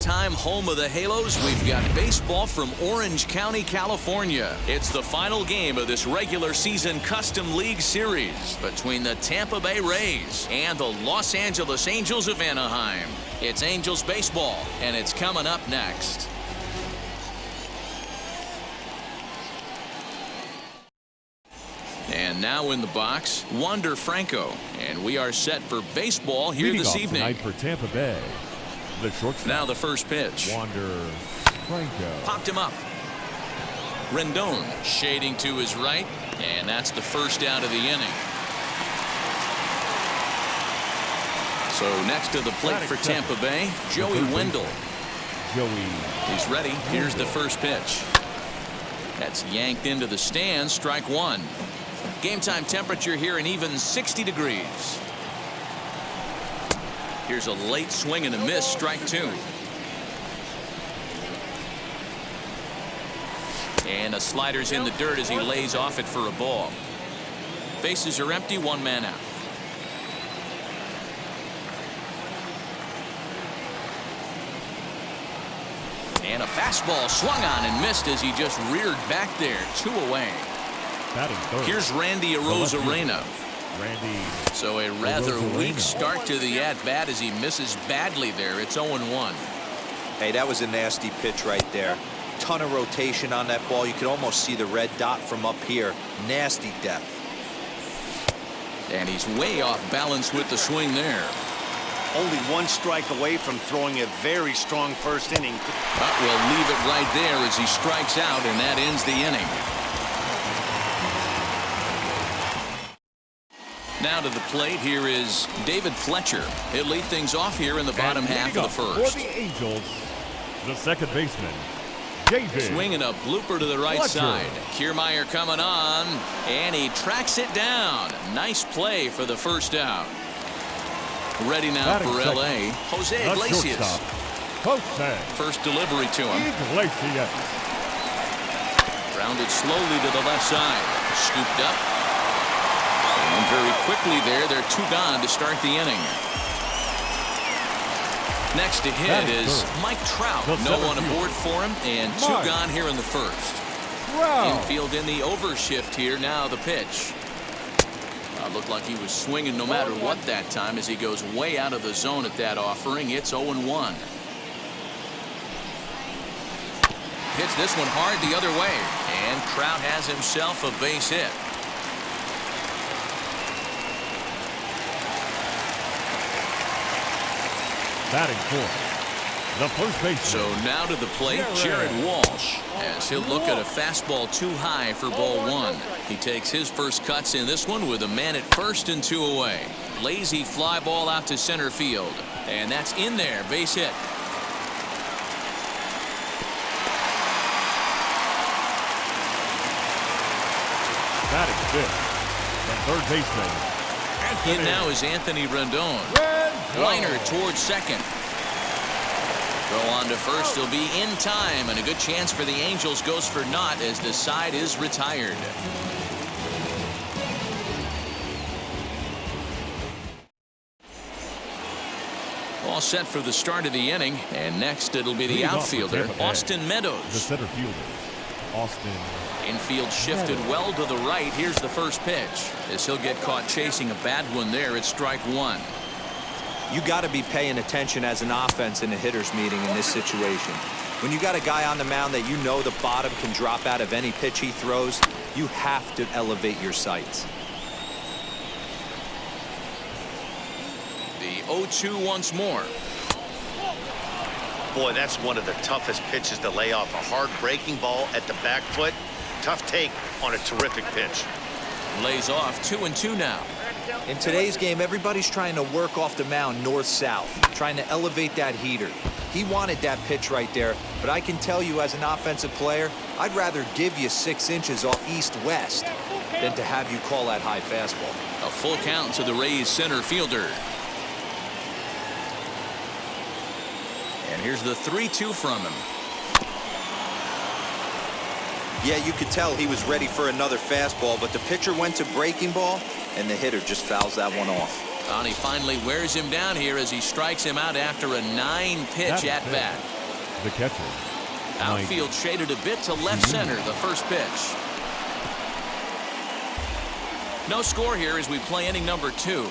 Time home of the Halos, we've got baseball from Orange County, California. It's the final game of this regular season Custom League Series between the Tampa Bay Rays and the Los Angeles Angels of Anaheim. It's Angels baseball, and it's coming up next. And now in the box, Wander Franco, and we are set for baseball here this evening. Tonight for Tampa Bay. The shortstop. Now the first pitch. Wander Franco. Popped him up. Rendon shading to his right, and that's the first out of the inning. So next to the plate for Tampa Bay, Joey Wendell. He's ready. Here's the first pitch. That's yanked into the stands. Strike one. Game time temperature here an even 60 degrees. Here's a late swing and a miss. Strike two. And a slider's in the dirt as he lays off it for a ball. Bases are empty. One man out. And a fastball swung on and missed as he just reared back there. 2 away. Here's Randy Arozarena. So a rather weak start to the at-bat as he misses badly there. It's 0-1. Hey, that was a nasty pitch right there. Ton of rotation on that ball. You could almost see the red dot from up here. Nasty depth. And he's way off balance with the swing there. Only one strike away from throwing a very strong first inning. But we'll leave it right there as he strikes out, and that ends the inning. Now to the plate, here is David Fletcher. He'll lead things off here in the bottom half of the first. For the Angels, the second baseman, David. Swinging a blooper to the right side. Kiermaier coming on, and he tracks it down. Nice play for the first out. Ready now for L.A., Jose Iglesias. First delivery to him. Grounded slowly to the left side. Scooped up. And very quickly they're 2 gone to start the inning. Next to hit is Mike Trout. No one aboard for him, and 2 gone here in the first. Infield in the overshift here. Now the pitch. Looked like he was swinging no matter what that time as he goes way out of the zone at that offering. It's 0-1. Hits this one hard the other way, and Trout has himself a base hit. Batting fourth, the first baseman. So now to the plate, Jared Walsh, as he'll look at a fastball too high for ball one. He takes his first cuts in this one with a man at first and 2 away. Lazy fly ball out to center field, and that's in there. Base hit. Batting fifth, the third baseman. In now is Anthony Rendon. Liner towards second. Throw on to first. He'll be in time, and a good chance for the Angels goes for naught as the side is retired. All set for the start of the inning, and next it'll be the outfielder, Austin Meadows. The center fielder, Austin. Infield shifted well to the right. Here's the first pitch as he'll get caught chasing a bad one there. It's strike one. You got to be paying attention as an offense in a hitter's meeting in this situation. When you got a guy on the mound that you know the bottom can drop out of any pitch he throws, you have to elevate your sights. The 0-2 once more. Boy, that's one of the toughest pitches to lay off. A hard breaking ball at the back foot. Tough take on a terrific pitch. Lays off 2-2 now. In today's game, everybody's trying to work off the mound north-south, trying to elevate that heater. He wanted that pitch right there, but I can tell you as an offensive player, I'd rather give you 6 inches off east-west than to have you call that high fastball. A full count to the Rays center fielder. And here's the 3-2 from him. Yeah, you could tell he was ready for another fastball, but the pitcher went to breaking ball, and the hitter just fouls that one off. And he finally wears him down here as he strikes him out after a 9-pitch at-bat. The catcher. Outfield shaded a bit to left center, the first pitch. No score here as we play inning number 2.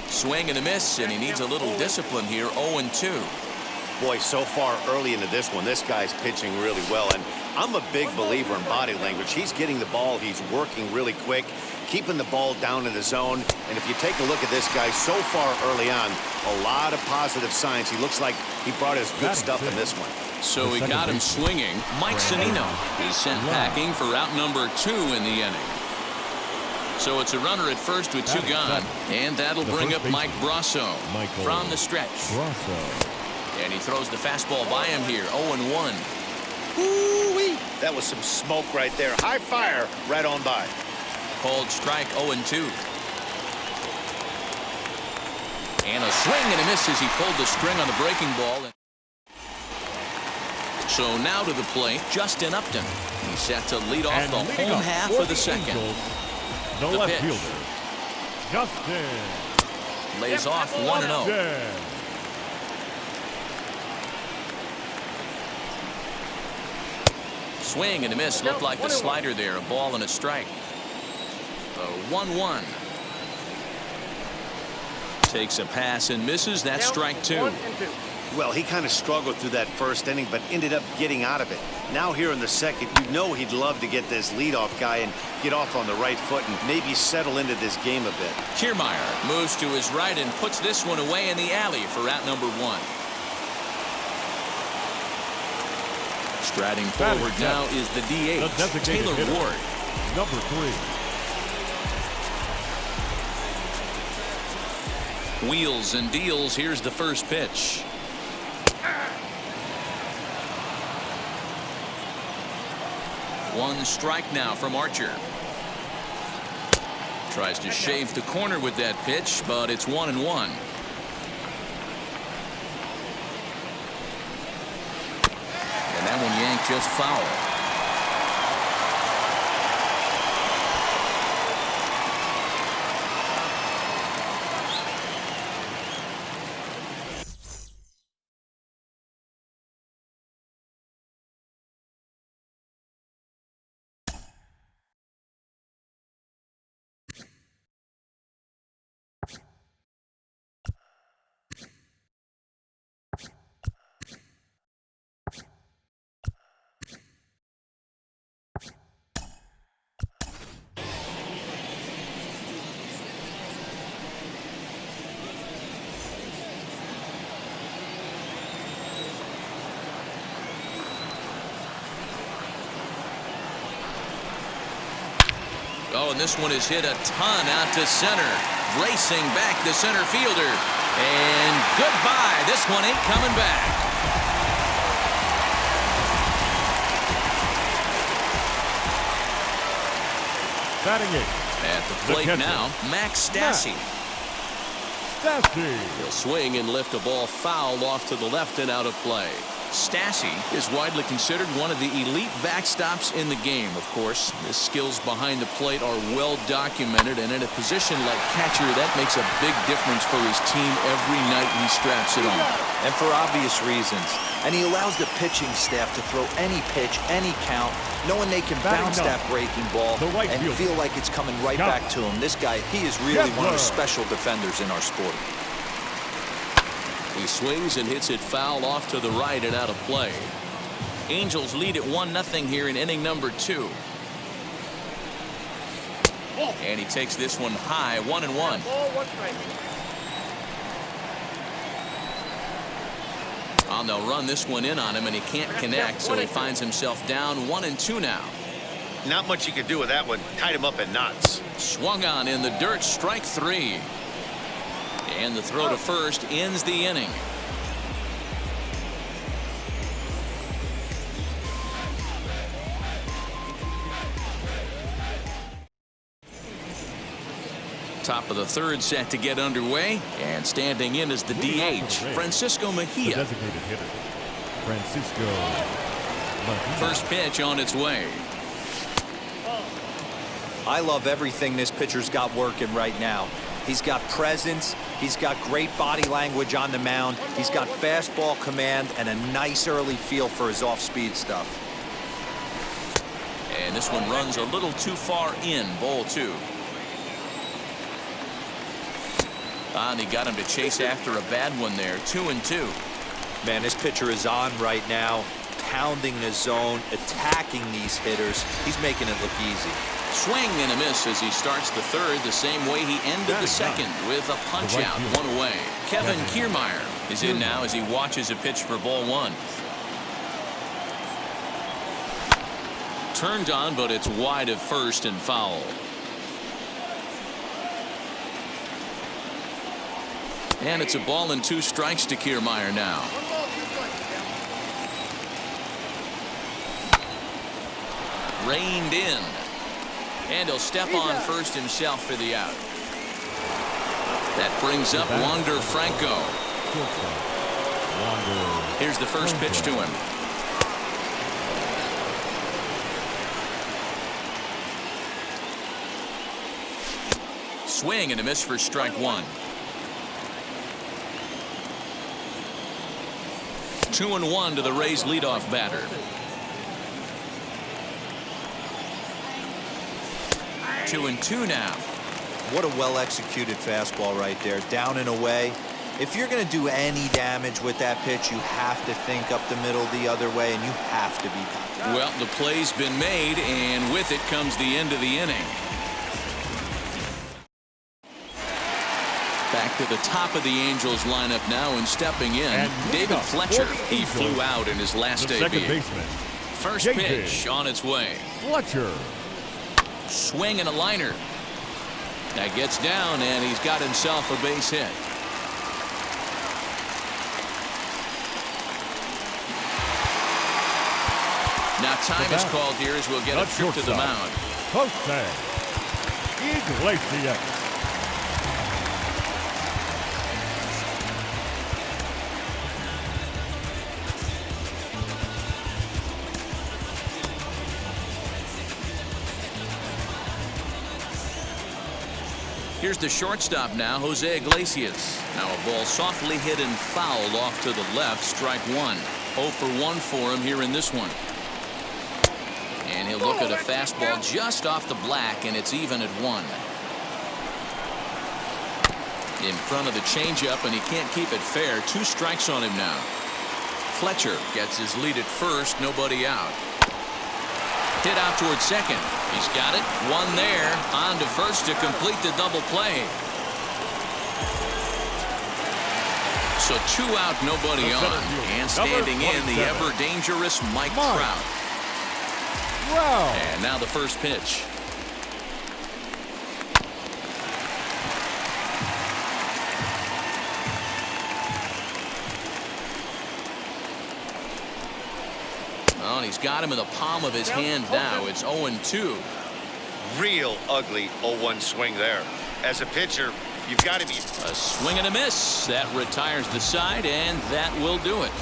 Swing and a miss, and he needs a little discipline here. 0-2. Boy, so far early into this one, this guy's pitching really well. And I'm a big believer in body language. He's getting the ball. He's working really quick, keeping the ball down in the zone. And if you take a look at this guy so far early on, a lot of positive signs. He looks like he brought his good stuff in this one. So he got him swinging. Mike Sannino is sent packing for out number 2 in the inning. So it's a runner at first with 2 gone. And that'll bring up Mike Brasso from the stretch. And he throws the fastball by him here. 0-1. Woo-wee. That was some smoke right there. High fire right on by. Called strike. 0-2. And a swing and a miss as he pulled the string on the breaking ball. So now to the plate, Justin Upton. He's set to lead off the home half of the second. The left pitch. fielder, Justin. Lays off 1-0. Swing and a miss. Looked like the slider there. A ball and a strike. 1-1. Takes a pass and misses. That's strike 2. Well, he kind of struggled through that first inning, but ended up getting out of it. Now here in the second, you know he'd love to get this leadoff guy and get off on the right foot and maybe settle into this game a bit. Kiermaier moves to his right and puts this one away in the alley for out number 1. Striding forward now is the DH, Taylor Ward. Number 3. Wheels and deals. Here's the first pitch. One strike now from Archer. Tries to shave the corner with that pitch, but it's 1-1. And that one yanked just foul. Oh, and this one is hit a ton out to center. Racing back the center fielder. And goodbye. This one ain't coming back. Batting it. At the plate now, Max Stassi. He'll swing and lift a ball foul off to the left and out of play. Stassi is widely considered one of the elite backstops in the game, of course. His skills behind the plate are well documented, and in a position like catcher, that makes a big difference for his team every night he straps it on. And for obvious reasons. And he allows the pitching staff to throw any pitch, any count, knowing they can bounce that breaking ball and feel like it's coming right back to him. This guy, he is really one of the special defenders in our sport. He swings and hits it foul off to the right and out of play. Angels lead at 1-0 here in inning number 2. And he takes this one high, 1-1. Oh, they'll run this one in on him, and he can't connect, so he finds himself down 1-2 now. Not much you could do with that one. Tied him up in knots. Swung on in the dirt, strike 3. And the throw to first ends the inning. Top of the third set to get underway, and standing in is the DH, Francisco Mejia. The designated hitter, Francisco Mejia. First pitch on its way. I love everything this pitcher's got working right now. He's got presence, he's got great body language on the mound, he's got fastball command and a nice early feel for his off-speed stuff. And this one runs a little too far in, ball 2. And he got him to chase after a bad one there, 2-2. Man, this pitcher is on right now, pounding the zone, attacking these hitters. He's making it look easy. Swing and a miss as he starts the third the same way he ended the second with a punch out, one away. Kevin Kiermaier is in now as he watches a pitch for ball 1. Turned on, but it's wide of first and foul. And it's a ball and 2 strikes to Kiermaier now. Reined in. And he'll step on first himself for the out. That brings up Wander Franco. Here's the first pitch to him. Swing and a miss for strike 1. 2-1 to the Rays leadoff batter. 2-2 now. What a well-executed fastball right there, down and away. If you're going to do any damage with that pitch, you have to think up the middle the other way, and you have to be confident. Well, the play's been made, and with it comes the end of the inning. Back to the top of the Angels lineup now, and stepping in, David Fletcher. He flew out in his last debut. First pitch on its way. Fletcher. Swing and a liner. That gets down, and he's got himself a base hit. Now time is called here as we'll get a trip to the mound. Jose Iglesias. Here's the shortstop now, Jose Iglesias. Now a ball softly hit and fouled off to the left, strike 1. 0 for 1 for him here in this one. And he'll look at a fastball just off the black, and it's even at 1. In front of the changeup, and he can't keep it fair. 2 strikes on him now. Fletcher gets his lead at first, nobody out. Hit out towards second. He's got it. 1 there. On to first to complete the double play. So 2 out, nobody on. And standing in, the ever-dangerous Mike Trout. And now the first pitch. Oh, and he's got him in the palm of his hand now. It's 0-2. Real ugly 0-1 swing there. As a pitcher, you've got to be. A swing and a miss. That retires the side, and that will do it.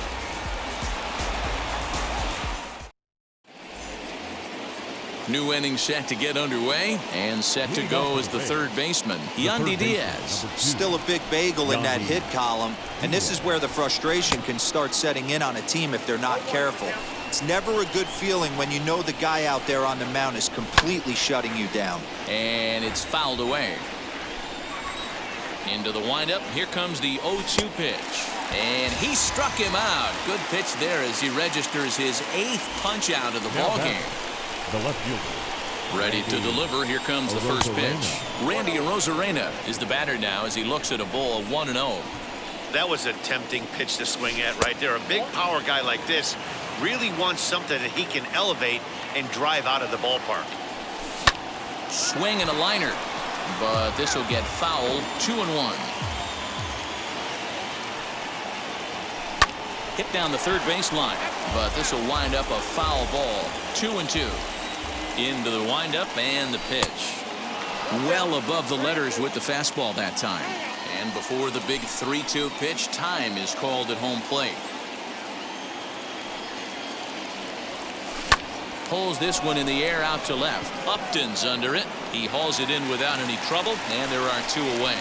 New inning set to get underway, and set to go as the third baseman, Yandy Diaz. Still a big bagel in that hit column, and this is where the frustration can start setting in on a team if they're not careful. It's never a good feeling when you know the guy out there on the mound is completely shutting you down. And it's fouled away. Into the windup. Here comes the 0-2 pitch. And he struck him out. Good pitch there as he registers his 8th punch out of the ball game. The left fielder. Ready to deliver. Here comes the first pitch. Randy Arozarena is the batter now as he looks at a ball 1-0. That was a tempting pitch to swing at right there. A big power guy like this really wants something that he can elevate and drive out of the ballpark. Swing and a liner, but this will get fouled. 2-1. Hit down the third baseline, but this will wind up a foul ball. 2-2. Into the windup and the pitch. Well above the letters with the fastball that time. And before the big 3-2 pitch, time is called at home plate. pulls this one in the air out to left. Upton's under it. He hauls it in without any trouble, and there are 2 away.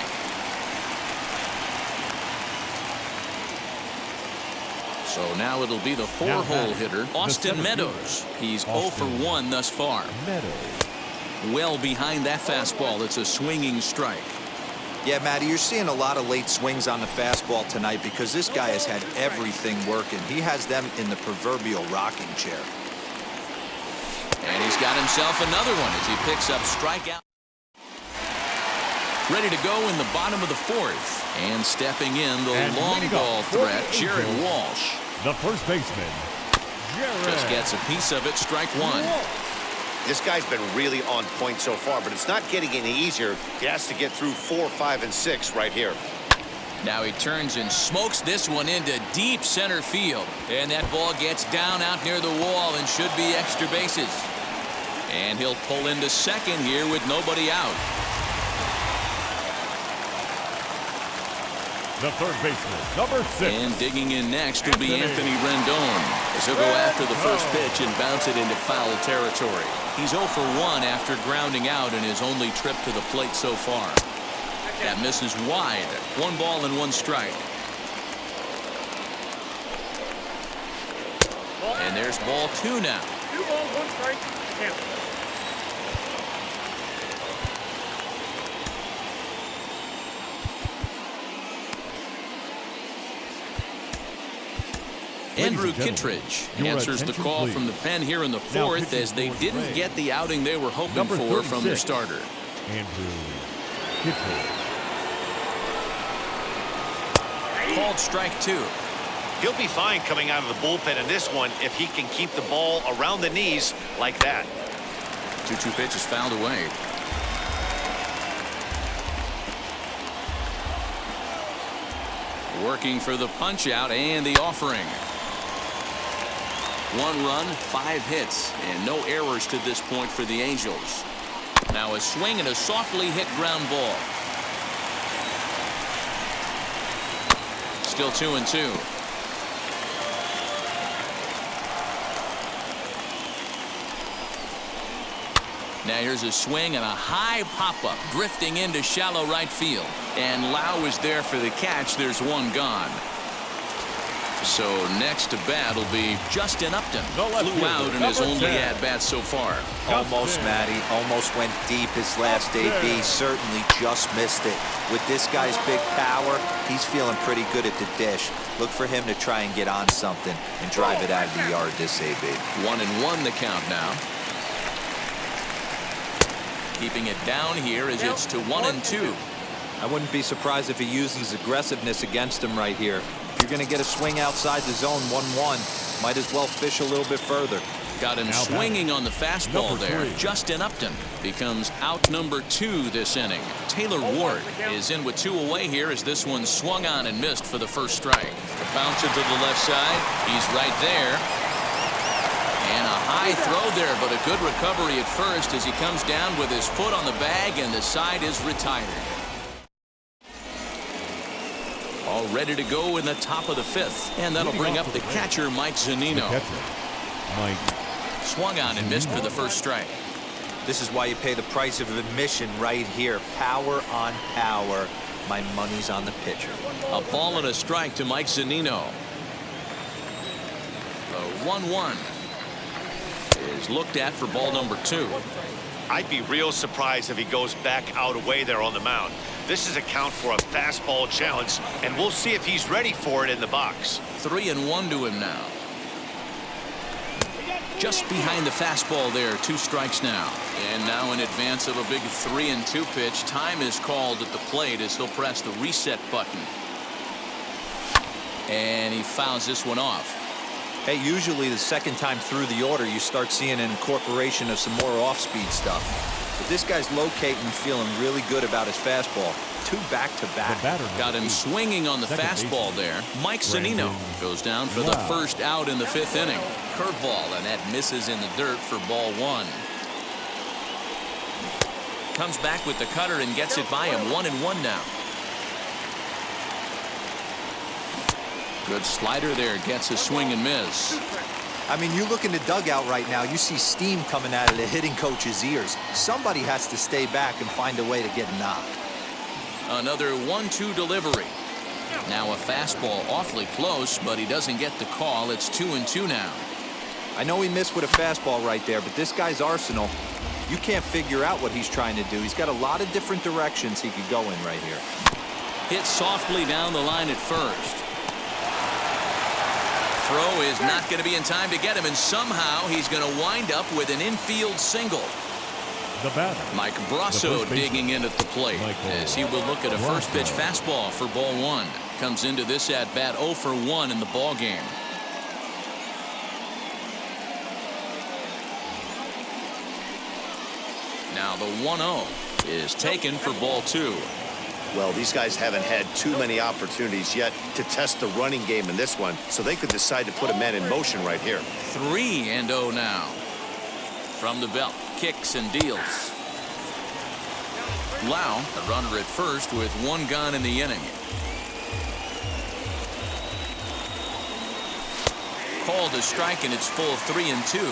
So now it'll be the 4-hole hitter, Austin Meadows. He's 0 for 1 thus far. Well behind that fastball. It's a swinging strike. Yeah, Matty, you're seeing a lot of late swings on the fastball tonight because this guy has had everything working. He has them in the proverbial rocking chair. And he's got himself another one as he picks up strikeout. Ready to go in the bottom of the 4th. And stepping in the long ball threat, Jared Walsh. The first baseman, Jared. Just gets a piece of it, strike 1. This guy's been really on point so far, but it's not getting any easier. He has to get through 4, 5, and 6 right here. Now he turns and smokes this one into deep center field. And that ball gets down out near the wall and should be extra bases. And he'll pull into second here with nobody out. The third baseman, number 6. And digging in next will be Anthony Rendon, as he'll go after the first pitch and bounce it into foul territory. He's 0 for 1 after grounding out in his only trip to the plate so far. That misses wide. 1 ball and 1 strike. And there's ball 2 now. 2 balls, 1 strike. Cancel. Andrew Kittredge answers the call from the pen here in the 4th as they didn't get the outing they were hoping for from their starter. Andrew Kittredge. Called strike 2. He'll be fine coming out of the bullpen in this one if he can keep the ball around the knees like that. 2-2 pitch is fouled away. Working for the punch out and the offering. 1 run, 5 hits, and no errors to this point for the Angels. Now a swing and a softly hit ground ball. Still 2-2. Now here's a swing and a high pop-up drifting into shallow right field. And Lau is there for the catch. There's 1 gone. So next to bat will be Justin Upton. Flew out in his only at-bat so far. Almost, Matty. Almost went deep his last AB. Certainly just missed it. With this guy's big power, he's feeling pretty good at the dish. Look for him to try and get on something and drive it out of the yard this AB. 1-1 the count now. Keeping it down here as it's to 1-2. I wouldn't be surprised if he uses aggressiveness against him right here. If you're going to get a swing outside the zone 1-1, might as well fish a little bit further. Got him swinging on the fastball there. Justin Upton becomes out number 2 this inning. Taylor Ward is in with 2 away here as this one swung on and missed for the first strike. Bounce it to the left side. He's right there. And a high throw there, but a good recovery at first as he comes down with his foot on the bag and the side is retired. All ready to go in the top of the 5th, and that'll bring up the catcher, Mike Zunino. Swung on and missed for the first strike. This is why you pay the price of admission right here. Power on power. My money's on the pitcher. A ball and a strike to Mike Zunino. The 1-1 is looked at for ball number 2. I'd be real surprised if he goes back out away there on the mound. This is a count for a fastball challenge, and we'll see if he's ready for it in the box. 3-1 to him now. Just behind the fastball there, 2 strikes now. And now in advance of a big 3-2 pitch, time is called at the plate as he'll press the reset button. And he fouls this one off. Hey, usually the second time through the order, you start seeing an incorporation of some more off-speed stuff. But this guy's locating, feeling really good about his fastball. 2 back-to-back. Got him swinging on the fastball there. Mike Zunino goes down for the first out in the 5th inning. Curveball, and that misses in the dirt for ball 1. Comes back with the cutter and gets it by him. 1-1 now. Good slider there, gets a swing and miss. I mean, you look in the dugout right now, you see steam coming out of the hitting coach's ears. Somebody has to stay back and find a way to get knocked. Another 1-2 delivery. Now a fastball awfully close, but he doesn't get the call. It's 2-2 now. I know he missed with a fastball right there, but this guy's arsenal, you can't figure out what he's trying to do. He's got a lot of different directions he could go in right here. Hit softly down the line at first. Throw is not going to be in time to get him, and somehow he's going to wind up with an infield single. The batter, Mike Brasso digging in at the plate as he will look at a first pitch fastball for ball one. Comes into this at bat 0 for 1 in the ball game. Now the 1-0 is taken for ball 2. Well, these guys haven't had too many opportunities yet to test the running game in this one, so they could decide to put a man in motion right here. 3-0 now. From the belt, kicks and deals. Lau, a runner at first with 1 gone in the inning. Called a strike, and it's full 3-2.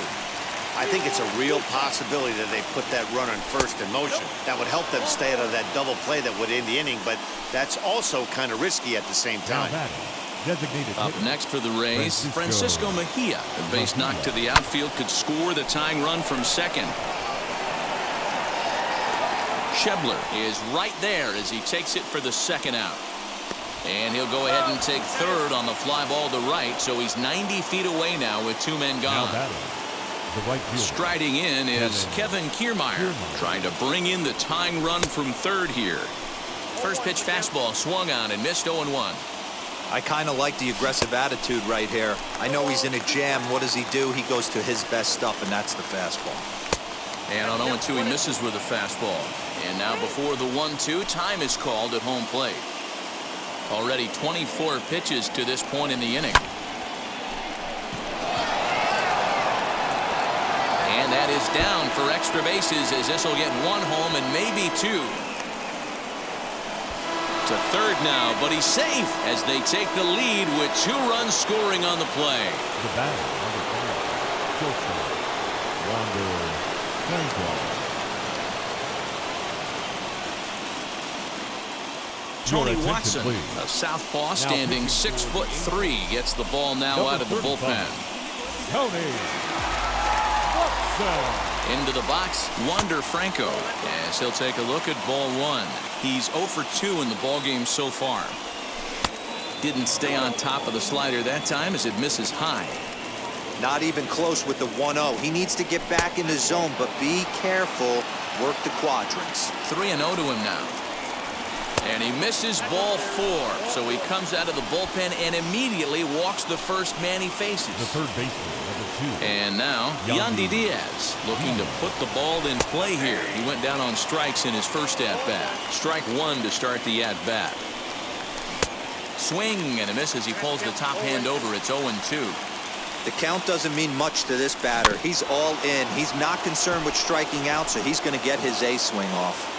I think it's a real possibility that they put that runner in first in motion. That would help them stay out of that double play that would end the inning, but that's also kind of risky at the same time. Up next for the Rays, Francisco Mejia. A base knock to the outfield could score the tying run from second. Schebler is right there as he takes it for the second out. And he'll go ahead and take third on the fly ball to right, so he's 90 feet away now with 2 men gone. Striding in is Kevin Kiermaier, trying to bring in the tying run from third here. First pitch fastball swung on and missed 0-1. I kind of like the aggressive attitude right here. I know he's in a jam. What does he do? He goes to his best stuff, and that's the fastball. And on 0-2, he misses with a fastball. And now before the 1-2, time is called at home plate. Already 24 pitches to this point in the inning. And that is down for extra bases, as this will get 1 home and maybe 2. To third now, but he's safe as they take the lead with 2 runs scoring on the play. The batter, number 5, Wander Franco. Tony Watson, a southpaw standing 6'3", gets the ball now out of the bullpen. Tony Watson. Into the box, Wander Franco, as he'll take a look at ball 1. He's 0 for 2 in the ball game so far. Didn't stay on top of the slider that time as it misses high. Not even close with the 1-0. He needs to get back in the zone, but be careful. Work the quadrants. 3-0 to him now. And he misses ball 4, so he comes out of the bullpen and immediately walks the first man he faces. The third baseman, number 2. And now, Yandy Diaz looking to put the ball in play here. He went down on strikes in his first at-bat. Strike 1 to start the at-bat. Swing and a miss as he pulls the top hand over. It's 0-2. The count doesn't mean much to this batter. He's all in. He's not concerned with striking out, so he's going to get his A swing off.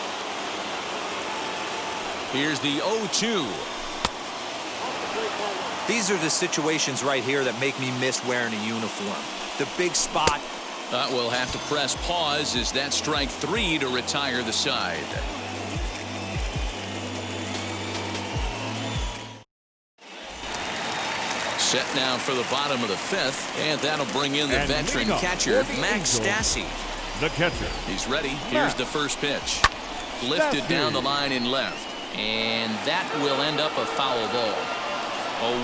Here's the 0-2. These are the situations right here that make me miss wearing a uniform. The big spot. We'll have to press pause as that strike 3 to retire the side. Set now for the bottom of the 5th, and that'll bring in the veteran catcher, Max Stassi. The catcher. He's ready. Here's the first pitch. Lifted down the line in left. And that will end up a foul ball.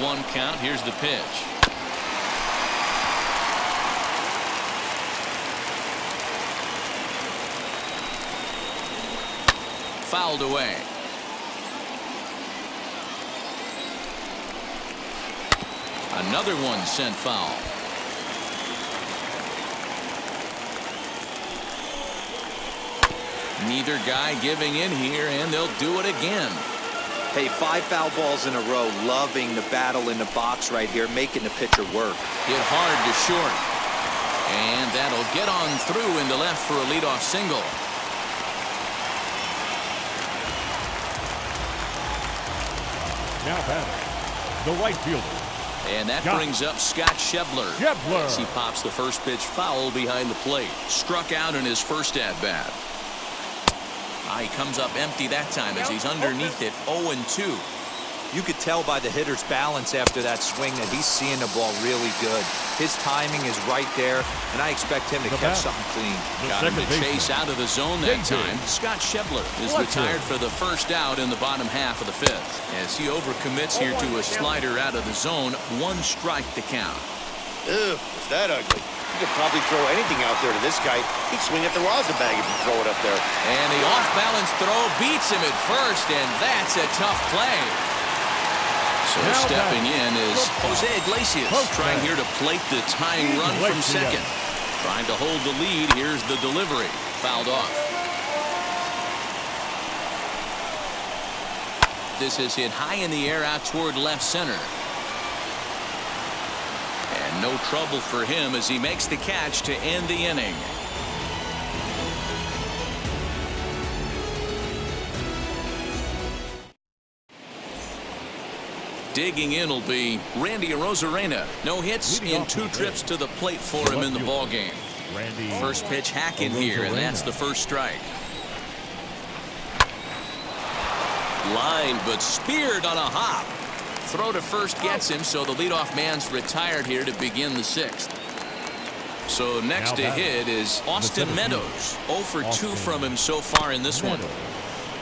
0-1 count. Here's the pitch. Fouled away. Another one sent foul. Neither guy giving in here, and they'll do it again. Hey, 5 foul balls in a row. Loving the battle in the box right here, making the pitcher work. Hit hard to short. And that'll get on through into left for a leadoff single. Now batting, the right fielder, And that brings up Scott Schebler. As he pops the first pitch foul behind the plate. Struck out in his first at-bat. He comes up empty that time as he's underneath it, 0-2. You could tell by the hitter's balance after that swing that he's seeing the ball really good. His timing is right there, and I expect him to catch something clean. Got him to chase out of the zone that time. Scott Schebler is retired for the first out in the bottom half of the fifth. As he overcommits here to a slider out of the zone, 1 strike to count. Ugh, is that ugly? You could probably throw anything out there to this guy. He'd swing at the rosin bag if you throw it up there. And the off-balance throw beats him at first, and that's a tough play. So stepping in is Jose Iglesias, trying here to plate the tying run from second. Trying to hold the lead. Here's the delivery. Fouled off. This is hit high in the air out toward left center. And no trouble for him as he makes the catch to end the inning. Digging in will be Randy Arozarena. No hits in 2 trips to the plate for him in the ballgame. First pitch hack in here, and that's the first strike. Line, but speared on a hop. Throw to first gets him, so the leadoff man's retired here to begin the 6th. So next to hit is Austin Meadows. 0 for 2 from him so far in this one.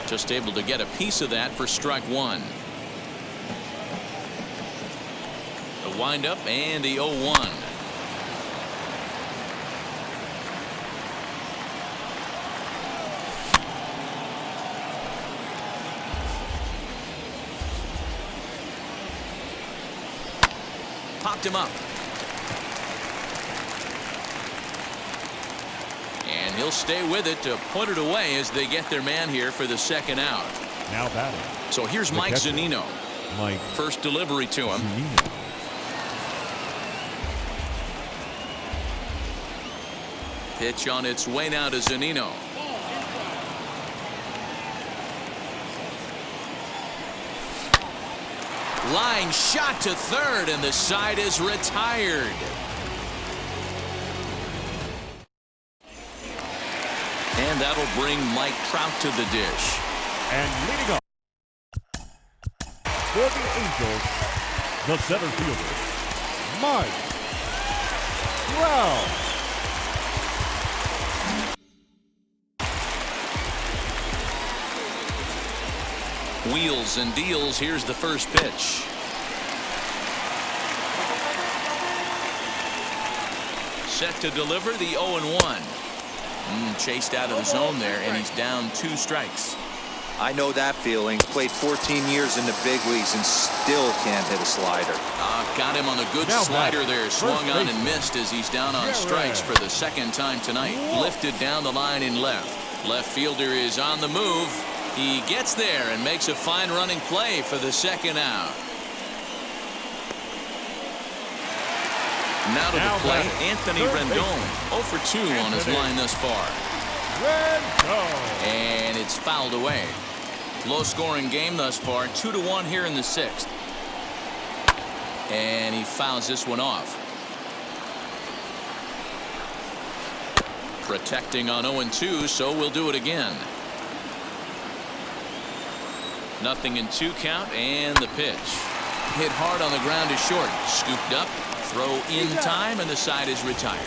Just able to get a piece of that for strike 1. The windup and the 0-1. Popped him up. And he'll stay with it to put it away as they get their man here for the second out. Now batting. So here's Mike Zunino. First delivery to him. Pitch on its way now to Zunino. Line shot to third, and the side is retired. And that'll bring Mike Trout to the dish. And leading up for the Angels, the center fielder, Mike Trout. Wheels and deals. Here's the first pitch. Set to deliver the 0-1. Chased out of the zone there, and he's down 2 strikes. I know that feeling. Played 14 years in the big leagues and still can't hit a slider. Got him on a good slider there. Swung on and missed as he's down on strikes for the second time tonight. Lifted down the line in left. Left fielder is on the move. He gets there and makes a fine running play for the second out. Now to the plate, Anthony Rendon. 0 for 2 on his line thus far. And it's fouled away. Low scoring game thus far. 2-1 here in the 6th. And he fouls this one off. Protecting on 0-2, so we'll do it again. Nothing in 2 count, and the pitch. Hit hard on the ground to short. Scooped up. Throw in time, and the side is retired.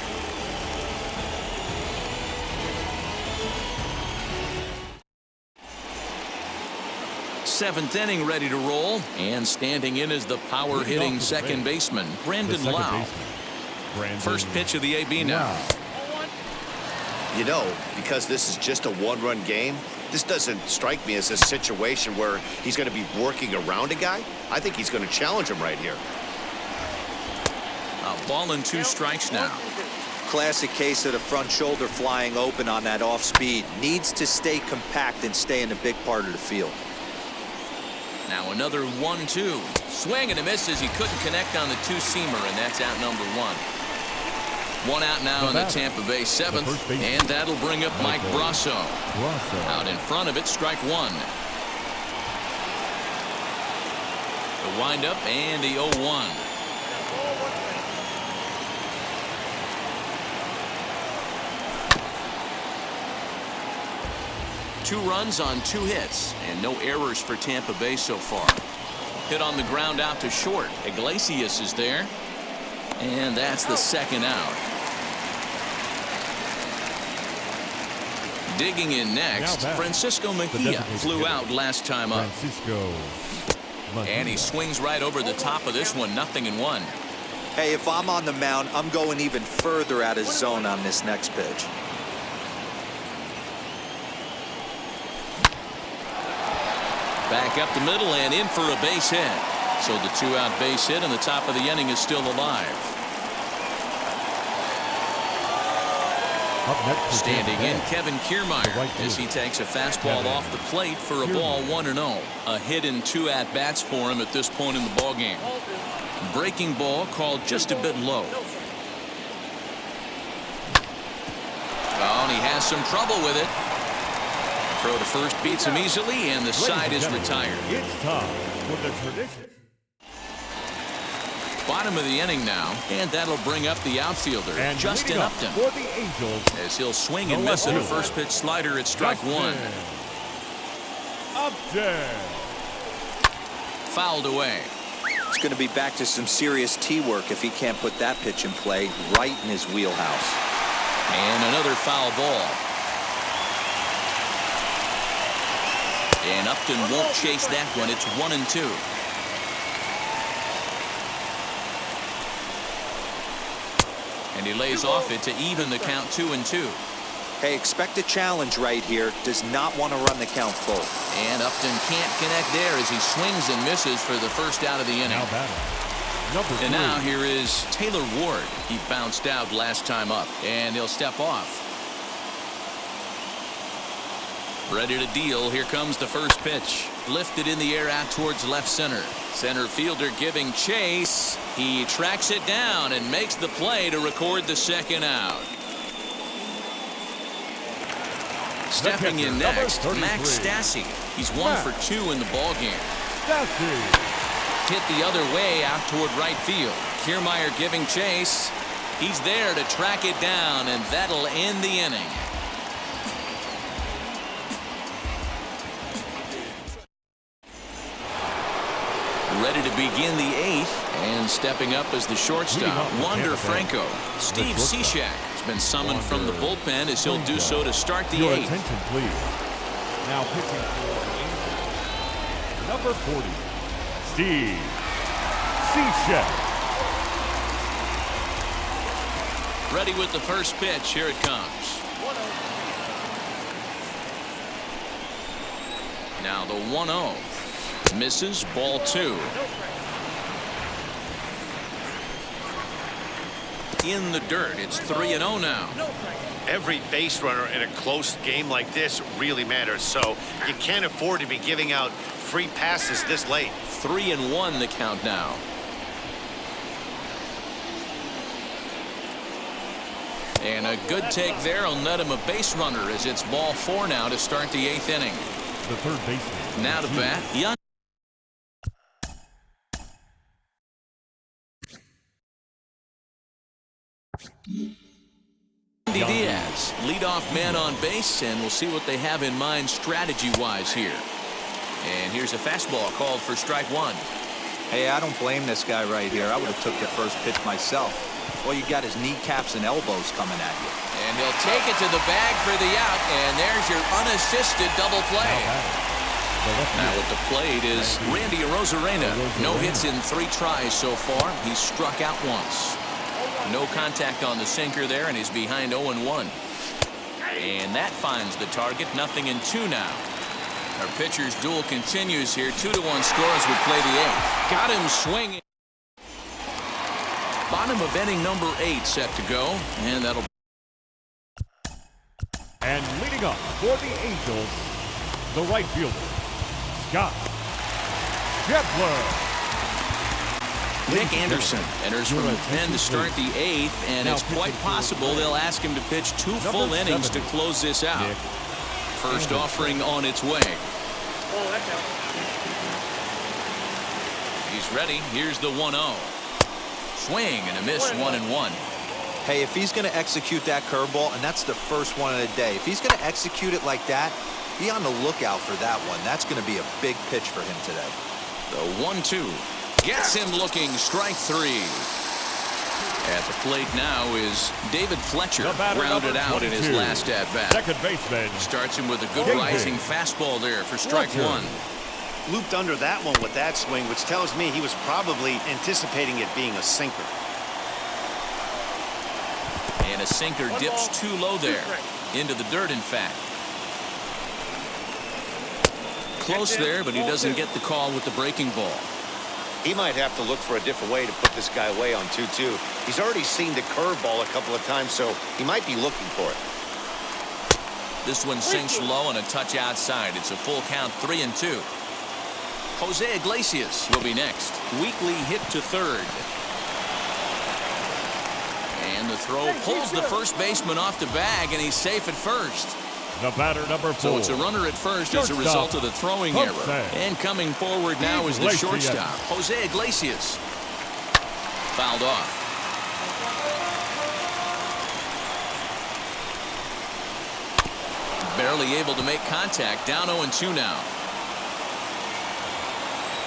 Seventh inning ready to roll, and standing in is the power hitting second baseman, Brandon Lau. First pitch of the AB now. You know, because this is just a 1-run game, this doesn't strike me as a situation where he's going to be working around a guy. I think he's going to challenge him right here. A ball and 2 strikes now. Classic case of the front shoulder flying open on that off speed. Needs to stay compact and stay in the big part of the field. Now another 1-2. Swing and a miss as he couldn't connect on the 2-seamer, and that's out number 1. 1 out now in the Tampa Bay 7th, and that'll bring up Mike Brasso. Out in front of it, strike 1. The windup and the 0-1. 2 runs on 2 hits and no errors for Tampa Bay so far. Hit on the ground out to short. Iglesias is there. And that's the 2nd out. Digging in next, Francisco Mejia flew out last time up. And he swings right over the top of this one, 0-1. Hey, if I'm on the mound, I'm going even further out of zone on this next pitch. Back up the middle and in for a base hit. So the 2-out base hit and the top of the inning is still alive. Standing in, Kevin Kiermaier as he takes a fastball off the plate for a ball, 1-0. A hit and 2 at-bats for him at this point in the ballgame. Breaking ball called just a bit low. Oh, and he has some trouble with it. Throw to first beats him easily, and the side is retired. It's time for the tradition. Bottom of the inning now, and that'll bring up the outfielder, and Justin Upton. For the Angels, as he'll swing and miss at a first pitch slider at strike 1. Upton. Fouled away. It's going to be back to some serious tee work if he can't put that pitch in play right in his wheelhouse. And another foul ball. And Upton won't chase that one. It's 1-2. And he lays off it to even the count, 2-2. Hey, expect a challenge right here. Does not want to run the count full. And Upton can't connect there as he swings and misses for the first out of the inning. And now here is Taylor Ward. He bounced out last time up, and he'll step off. Ready to deal. Here comes the first pitch. Lifted in the air out towards left center. Center fielder giving chase. He tracks it down and makes the play to record the 2nd out. Stepping in next, Max Stassi. He's 1 for 2 in the ballgame. Hit the other way out toward right field. Kiermaier giving chase. He's there to track it down, and that'll end the inning. Ready to begin the 8th, and stepping up as the shortstop, Wander Franco. Steve Cishek has been summoned from the bullpen as he'll do so to start the 8th. Attention, please. Now pitching for number 40, Steve Cishek. Ready with the first pitch. Here it comes. Now the 1-0. Misses, ball 2. In the dirt. It's 3-0 now. Every base runner in a close game like this really matters, so you can't afford to be giving out free passes this late. 3-1 the count now. And a good take there will net him a base runner as it's ball 4 now to start the 8th inning. The third baseman. Now to bat, Young. Diaz, leadoff man on base, and we'll see what they have in mind strategy-wise here. And here's a fastball called for strike 1. Hey, I don't blame this guy right here. I would have took the first pitch myself. All you got is kneecaps and elbows coming at you. And he'll take it to the bag for the out, and there's your unassisted double play. Now at the plate is Randy Arozarena. No hits in 3 tries so far. He's struck out once. No contact on the sinker there, and he's behind 0-1. And that finds the target. 0-2 now. Our pitcher's duel continues here. 2-1 scores would play the 8th. Got him swinging. Bottom of inning number 8 set to go, and that'll. And leading up for the Angels, the right fielder, Scott Kepler. Nick Anderson enters from the pen to start the 8th, and it's quite possible they'll ask him to pitch 2 full innings to close this out. First offering on its way. He's ready. Here's the 1-0. Swing and a miss, 1-1. Hey, if he's going to execute that curveball, and that's the first one of the day, if he's going to execute it like that, Be on the lookout for that one. That's going to be a big pitch for him today. The 1-2 gets him looking. Strike three. At the plate now is David Fletcher, grounded out in his last at bat. Second baseman Starts him with a good rising fastball there for strike one. Looped under that one with that swing, which tells me he was probably anticipating it being a sinker. And a sinker dips too low there. Into the dirt, in fact. Close there, but he doesn't get the call with the breaking ball. He might have to look for a different way to put this guy away on 2-2. He's already seen the curveball a couple of times, so he might be looking for it. This one sinks low and a touch outside. It's a full count, 3-2. Jose Iglesias will be next. Weekly hit to third. And the throw pulls the first baseman off the bag, and he's safe at first. The batter, number 4. So it's a runner at first as a result of the throwing error. And coming forward now is the shortstop, Jose Iglesias. Fouled off. Barely able to make contact. Down 0-2 now.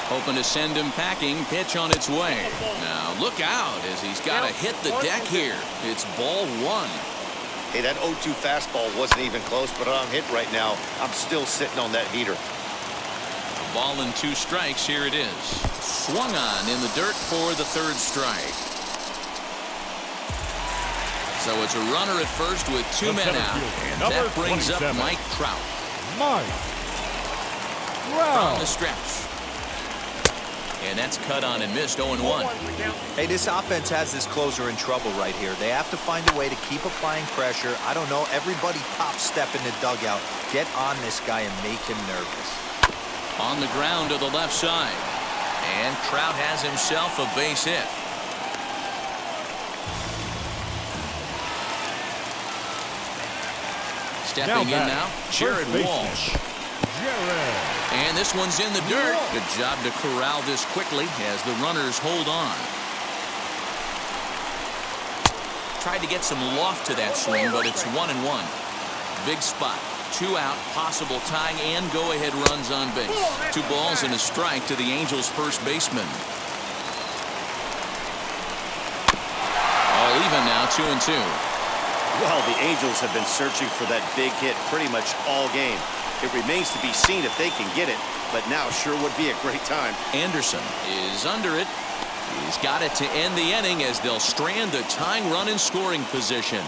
Hoping to send him packing. Pitch on its way. Now look out as he's got to hit the deck here. It's ball one. Hey, that 0-2 fastball wasn't even close, but on hit right now, I'm still sitting on that heater. A ball and 2 strikes. Here it is. Swung on in the dirt for the third strike. So it's a runner at first with 2 men out. And that brings up Mike Trout. From the stretch. And that's cut on and missed. 0-1. Hey, this offense has this closer in trouble right here. They have to find a way to keep applying pressure. I don't know. Everybody top step in the dugout. Get on this guy and make him nervous. On the ground to the left side. And Trout has himself a base hit. Stepping in now, Jared Walsh. And this one's in the dirt. Good job to corral this quickly as the runners hold on. Tried to get some loft to that swing, but it's 1-1. Big spot. 2 out, possible tying and go-ahead runs on base. 2 balls and a strike to the Angels' first baseman. All even now, 2-2. Well, the Angels have been searching for that big hit pretty much all game. It remains to be seen if they can get it, but now sure would be a great time. Anderson is under it. He's got it to end the inning as they'll strand the tying run in scoring position.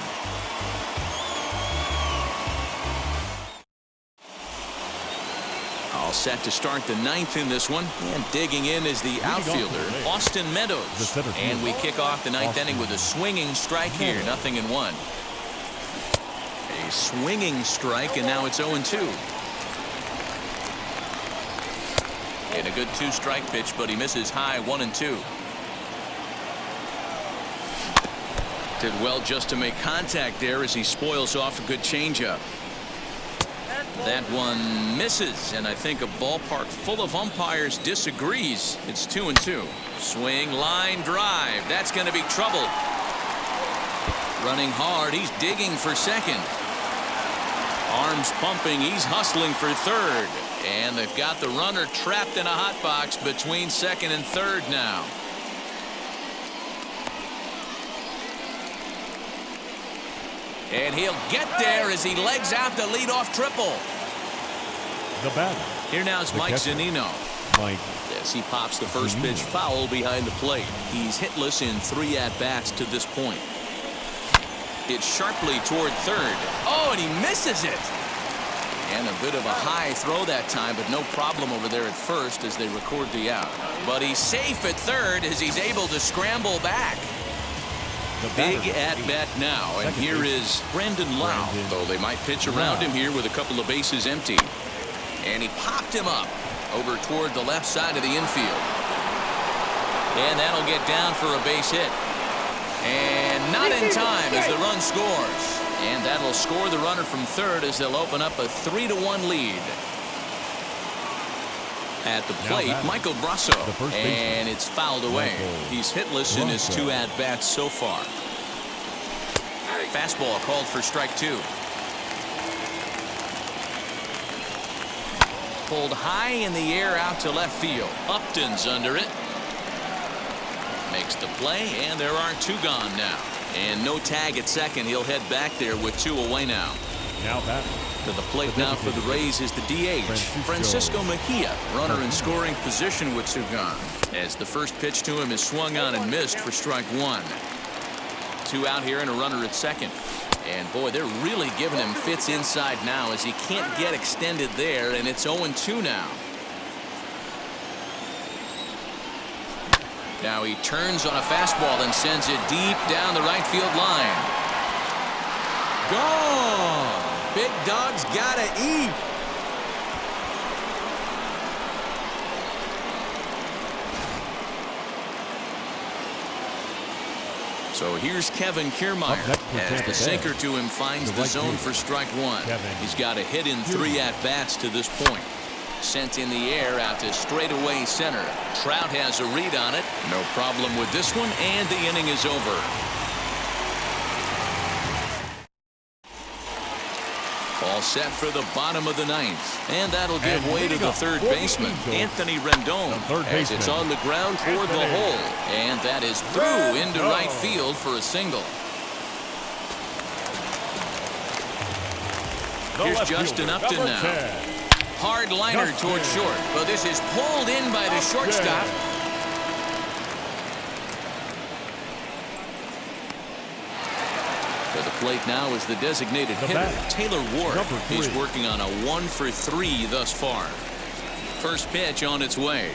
All set to start the 9th in this one. And digging in is the outfielder, Austin Meadows. And we kick off the 9th inning with a swinging strike here. 0-1. A swinging strike, and now it's 0-2. And a good 2-strike pitch, but he misses high. 1-2. Did well just to make contact there as he spoils off a good changeup. That one misses, and I think a ballpark full of umpires disagrees. It's 2-2. Swing, line, drive. That's going to be trouble. Running hard. He's digging for second. Arms pumping. He's hustling for third. And they've got the runner trapped in a hot box between second and third now. And he'll get there as he legs out the leadoff triple. The batter. Here now is Mike Zunino. As he pops the first pitch foul behind the plate. He's hitless in 3 at-bats to this point. It's sharply toward third. Oh, and he misses it. And a bit of a high throw that time, but no problem over there at first as they record the out. But he's safe at third as he's able to scramble back. Big at-bat now, and here is Brandon Lau, though they might pitch around him here with a couple of bases empty. And he popped him up over toward the left side of the infield. And that'll get down for a base hit. And not in time as the run scores. And that'll score the runner from third as they'll open up a 3-1 lead. At the plate, Michael Brasso, and it's fouled away. He's hitless in his 2 at-bats so far. Fastball called for strike 2. pulled high in the air out to left field. Upton's under it. Makes the play, and there are 2 gone now. And no tag at second. He'll head back there with 2 away now. Now back. To the plate now for the Rays is the DH, Francisco Mejia. Runner in scoring position with 2 gone. As the first pitch to him is swung on and missed for strike 1. 2 out here and a runner at second. And boy, they're really giving him fits inside now as he can't get extended there, and it's 0-2 now. Now he turns on a fastball and sends it deep down the right field line. Gone! Big dog's gotta eat. So here's Kevin Kiermaier as the sinker to him finds the zone for strike 1. He's got a hit in 3 at-bats to this point. Sent in the air out to straightaway center. Trout has a read on it. No problem with this one, and the inning is over. All set for the bottom of the 9th. And that'll give way to the third baseman, Anthony Rendon, as it's on the ground toward the hole. And that is through into right field for a single. Here's Justin Upton now. Hard liner towards short, but this is pulled in by the shortstop. To the plate now is the designated hitter, Taylor Ward. He's working on a 1-for-3 thus far. First pitch on its way.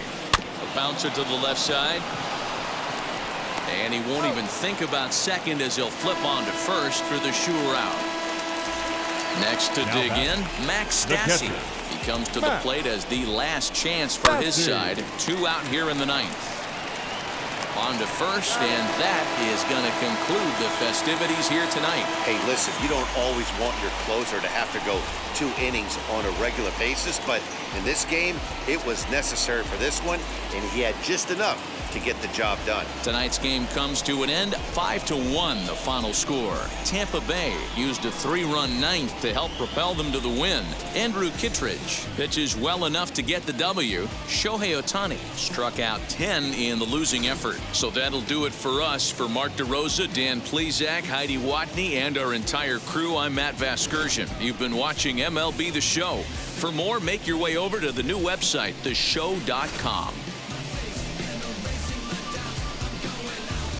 A bouncer to the left side. And he won't even think about second as he'll flip on to first for the sure out. Next to dig in, Max Stassi. He comes to the plate as the last chance for his side. 2 out here in the 9th. On to first, and that is going to conclude the festivities here tonight. Hey, listen, you don't always want your closer to have to go 2 innings on a regular basis, but in this game, it was necessary for this one, and he had just enough to get the job done. Tonight's game comes to an end, 5-1 the final score. Tampa Bay used a 3-run 9th to help propel them to the win. Andrew Kittredge pitches well enough to get the W. Shohei Ohtani struck out 10 in the losing effort. So that'll do it for us. For Mark DeRosa, Dan Plesac, Heidi Watney, and our entire crew, I'm Matt Vasgersian. You've been watching MLB The Show. For more, make your way over to the new website, theshow.com.